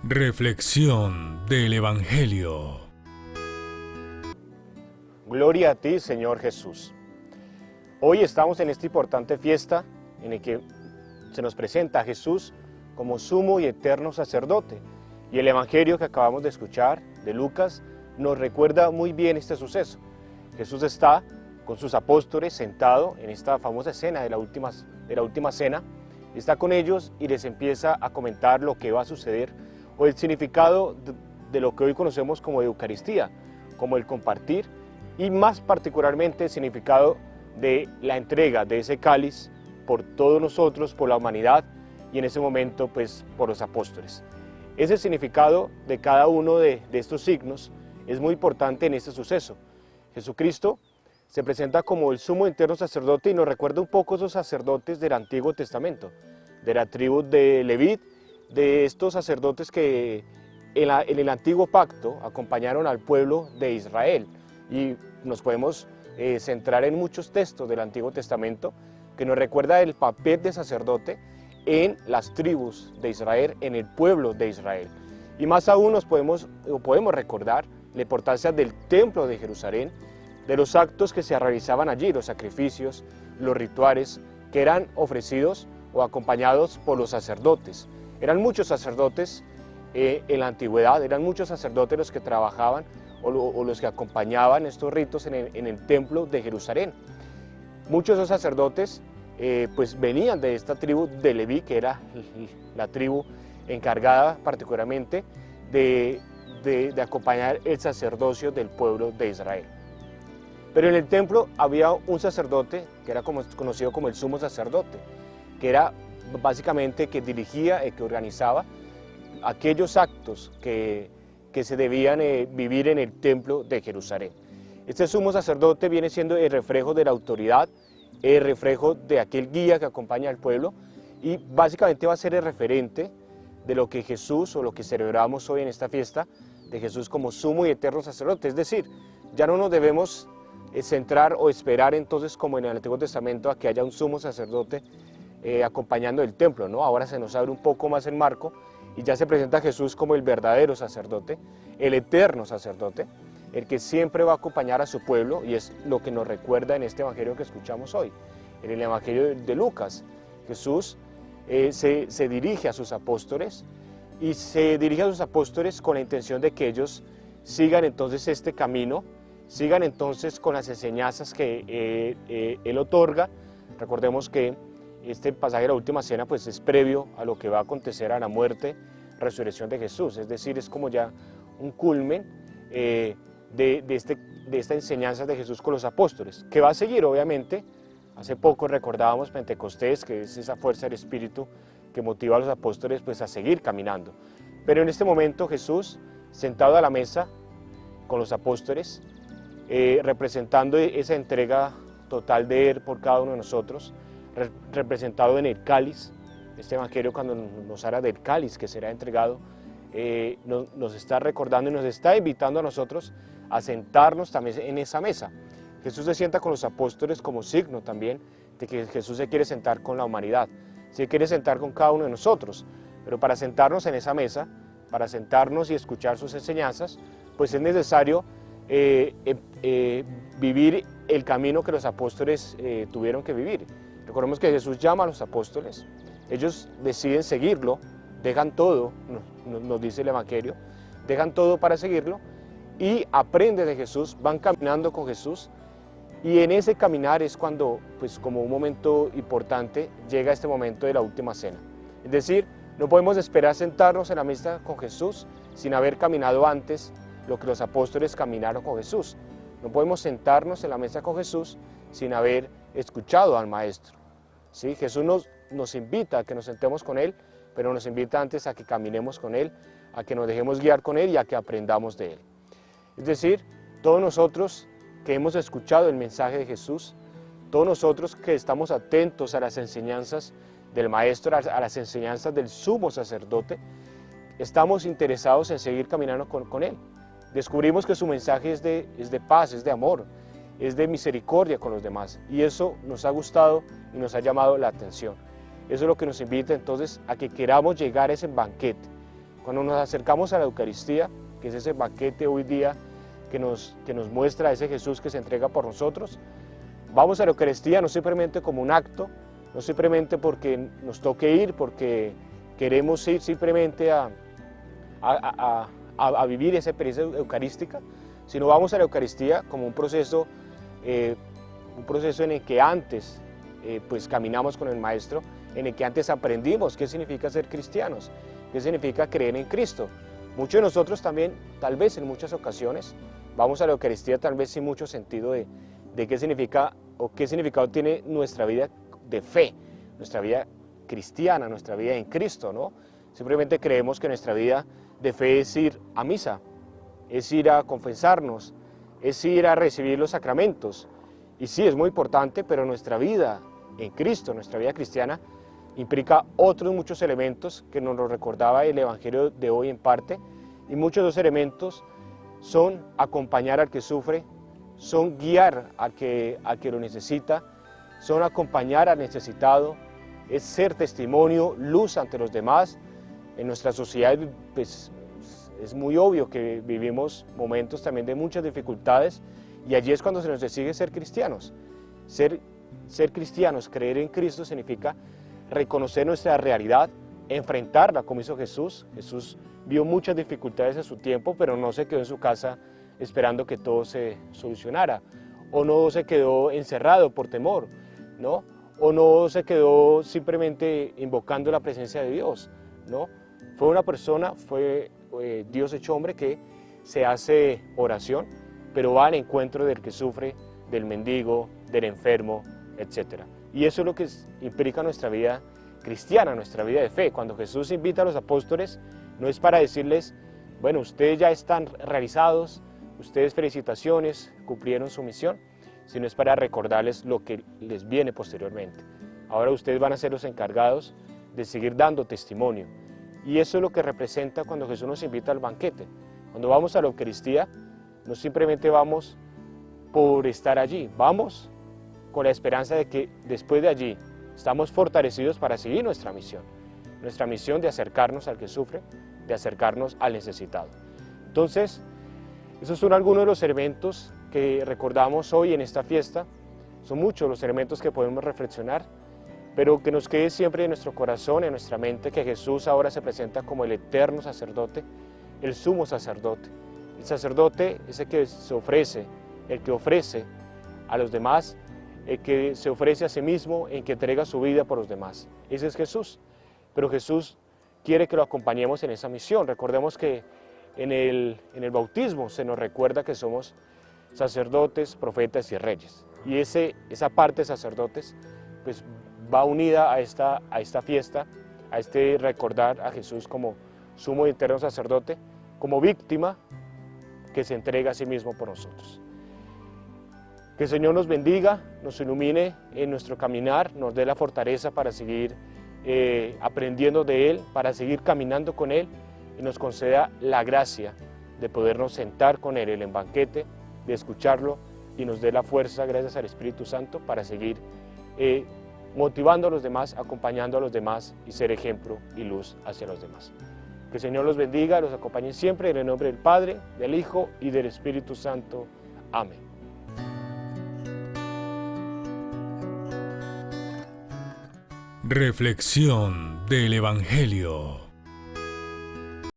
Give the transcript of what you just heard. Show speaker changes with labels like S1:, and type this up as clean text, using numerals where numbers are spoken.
S1: Reflexión del Evangelio.
S2: Gloria a ti, Señor Jesús. Hoy estamos en esta importante fiesta en la que se nos presenta a Jesús como sumo y eterno sacerdote. Y el Evangelio que acabamos de escuchar de Lucas nos recuerda muy bien este suceso. Jesús está con sus apóstoles sentado en esta famosa escena de la última cena. Está con ellos y les empieza a comentar lo que va a suceder o el significado de lo que hoy conocemos como Eucaristía, como el compartir y más particularmente el significado de la entrega de ese cáliz por todos nosotros, por la humanidad y en ese momento pues por los apóstoles. Ese significado de cada uno de estos signos es muy importante en este suceso. Jesucristo se presenta como el sumo eterno sacerdote y nos recuerda un poco esos sacerdotes del Antiguo Testamento, de la tribu de Leví, de estos sacerdotes que en el Antiguo Pacto acompañaron al pueblo de Israel. Y nos podemos centrar en muchos textos del Antiguo Testamento que nos recuerda el papel de sacerdote en las tribus de Israel, en el pueblo de Israel. Y más aún podemos recordar la importancia del templo de Jerusalén, de los actos que se realizaban allí, los sacrificios, los rituales que eran ofrecidos o acompañados por los sacerdotes. Eran muchos sacerdotes en la antigüedad, eran muchos sacerdotes los que trabajaban o los que acompañaban estos ritos en el templo de Jerusalén. Muchos de esos sacerdotes pues venían de esta tribu de Leví, que era la tribu encargada particularmente de acompañar el sacerdocio del pueblo de Israel. Pero en el templo había un sacerdote que era conocido como el sumo sacerdote, que era básicamente que dirigía y que organizaba aquellos actos que se debían vivir en el templo de Jerusalén. Este sumo sacerdote viene siendo el reflejo de la autoridad, el reflejo de aquel guía que acompaña al pueblo y básicamente va a ser el referente de lo que Jesús o lo que celebramos hoy en esta fiesta de Jesús como sumo y eterno sacerdote. Es decir, ya no nos debemos centrar o esperar entonces como en el Antiguo Testamento a que haya un sumo sacerdote acompañando el templo, ¿no? Ahora se nos abre un poco más el marco y ya se presenta a Jesús como el verdadero sacerdote, el eterno sacerdote, el que siempre va a acompañar a su pueblo, y es lo que nos recuerda en este evangelio que escuchamos hoy, en el evangelio de Lucas. Jesús se dirige a sus apóstoles y se dirige a sus apóstoles con la intención de que ellos sigan entonces este camino, sigan entonces con las enseñanzas que Él otorga. Recordemos que este pasaje de la última cena pues es previo a lo que va a acontecer a la muerte, resurrección de Jesús, es decir, es como ya un culmen de esta enseñanza de Jesús con los apóstoles, que va a seguir obviamente. Hace poco recordábamos Pentecostés, que es esa fuerza del Espíritu que motiva a los apóstoles pues a seguir caminando. Pero en este momento Jesús, sentado a la mesa con los apóstoles, representando esa entrega total de Él por cada uno de nosotros, representado en el cáliz. Este evangelio, cuando nos habla del cáliz que será entregado, nos está recordando y nos está invitando a nosotros a sentarnos también en esa mesa. Jesús se sienta con los apóstoles como signo también de que Jesús se quiere sentar con la humanidad, se quiere sentar con cada uno de nosotros, pero para sentarnos en esa mesa, para sentarnos y escuchar sus enseñanzas, pues es necesario vivir el camino que los apóstoles tuvieron que vivir. Recordemos que Jesús llama a los apóstoles, ellos deciden seguirlo, dejan todo, nos dice el Evangelio, dejan todo para seguirlo y aprenden de Jesús, van caminando con Jesús, y en ese caminar es cuando, pues como un momento importante, llega este momento de la última cena. Es decir, no podemos esperar sentarnos en la mesa con Jesús sin haber caminado antes lo que los apóstoles caminaron con Jesús. No podemos sentarnos en la mesa con Jesús sin haber escuchado al Maestro. ¿Sí? Jesús nos invita a que nos sentemos con Él, pero nos invita antes a que caminemos con Él, a que nos dejemos guiar con Él y a que aprendamos de Él. Es decir, todos nosotros que hemos escuchado el mensaje de Jesús, todos nosotros que estamos atentos a las enseñanzas del Maestro, a las enseñanzas del sumo sacerdote, estamos interesados en seguir caminando con Él. Descubrimos que su mensaje es de paz, es de amor, es de misericordia con los demás, y eso nos ha gustado y nos ha llamado la atención. Eso es lo que nos invita entonces a que queramos llegar a ese banquete Cuando nos acercamos a la Eucaristía, que es ese banquete hoy día que nos muestra a ese Jesús que se entrega por nosotros, vamos a la Eucaristía no simplemente como un acto, no simplemente porque nos toque ir, porque queremos ir simplemente a vivir esa experiencia eucarística, sino vamos a la Eucaristía como un proceso en el que antes pues caminamos con el Maestro, en el que antes aprendimos qué significa ser cristianos, qué significa creer en Cristo. Muchos de nosotros también, tal vez en muchas ocasiones, vamos a la Eucaristía tal vez sin mucho sentido de qué significa o qué significado tiene nuestra vida de fe, nuestra vida cristiana, nuestra vida en Cristo, ¿no? Simplemente creemos que nuestra vida de fe es ir a misa, es ir a confesarnos, es ir a recibir los sacramentos. Y sí, es muy importante, pero nuestra vida en Cristo, nuestra vida cristiana, implica otros muchos elementos que nos lo recordaba el Evangelio de hoy en parte, y muchos de esos elementos son acompañar al que sufre, son guiar al que lo necesita, son acompañar al necesitado, es ser testimonio, luz ante los demás. En nuestra sociedad pues, es muy obvio que vivimos momentos también de muchas dificultades, y allí es cuando se nos exige ser cristianos. Ser cristianos, creer en Cristo, significa reconocer nuestra realidad, enfrentarla como hizo Jesús. Jesús vio muchas dificultades en su tiempo, pero no se quedó en su casa esperando que todo se solucionara, o no se quedó encerrado por temor, ¿no? O no se quedó simplemente invocando la presencia de Dios, ¿no? Fue una persona, fue Dios hecho hombre que se hace oración, pero va al encuentro del que sufre, del mendigo, del enfermo, etc. Y eso es lo que implica nuestra vida cristiana, nuestra vida de fe. Cuando Jesús invita a los apóstoles, no es para decirles, bueno, ustedes ya están realizados, ustedes felicitaciones, cumplieron su misión, sino es para recordarles lo que les viene posteriormente. Ahora ustedes van a ser los encargados de seguir dando testimonio. Y eso es lo que representa cuando Jesús nos invita al banquete. Cuando vamos a la Eucaristía, no simplemente vamos por estar allí, vamos con la esperanza de que después de allí estamos fortalecidos para seguir nuestra misión de acercarnos al que sufre, de acercarnos al necesitado. Entonces, esos son algunos de los elementos que recordamos hoy en esta fiesta. Son muchos los elementos que podemos reflexionar, pero que nos quede siempre en nuestro corazón, en nuestra mente, que Jesús ahora se presenta como el eterno sacerdote, el sumo sacerdote. El sacerdote es el que se ofrece, el que ofrece a los demás, el que se ofrece a sí mismo, el que entrega su vida por los demás. Ese es Jesús. Pero Jesús quiere que lo acompañemos en esa misión. Recordemos que en el bautismo se nos recuerda que somos sacerdotes, profetas y reyes. Y esa parte de sacerdotes pues, va unida a esta fiesta, a este recordar a Jesús como sumo y eterno sacerdote, como víctima que se entrega a sí mismo por nosotros. Que el Señor nos bendiga, nos ilumine en nuestro caminar, nos dé la fortaleza para seguir aprendiendo de Él, para seguir caminando con Él, y nos conceda la gracia de podernos sentar con Él en el banquete, de escucharlo, y nos dé la fuerza, gracias al Espíritu Santo, para seguir motivando a los demás, acompañando a los demás y ser ejemplo y luz hacia los demás. Que el Señor los bendiga, los acompañe siempre en el nombre del Padre, del Hijo y del Espíritu Santo. Amén.
S1: Reflexión del Evangelio.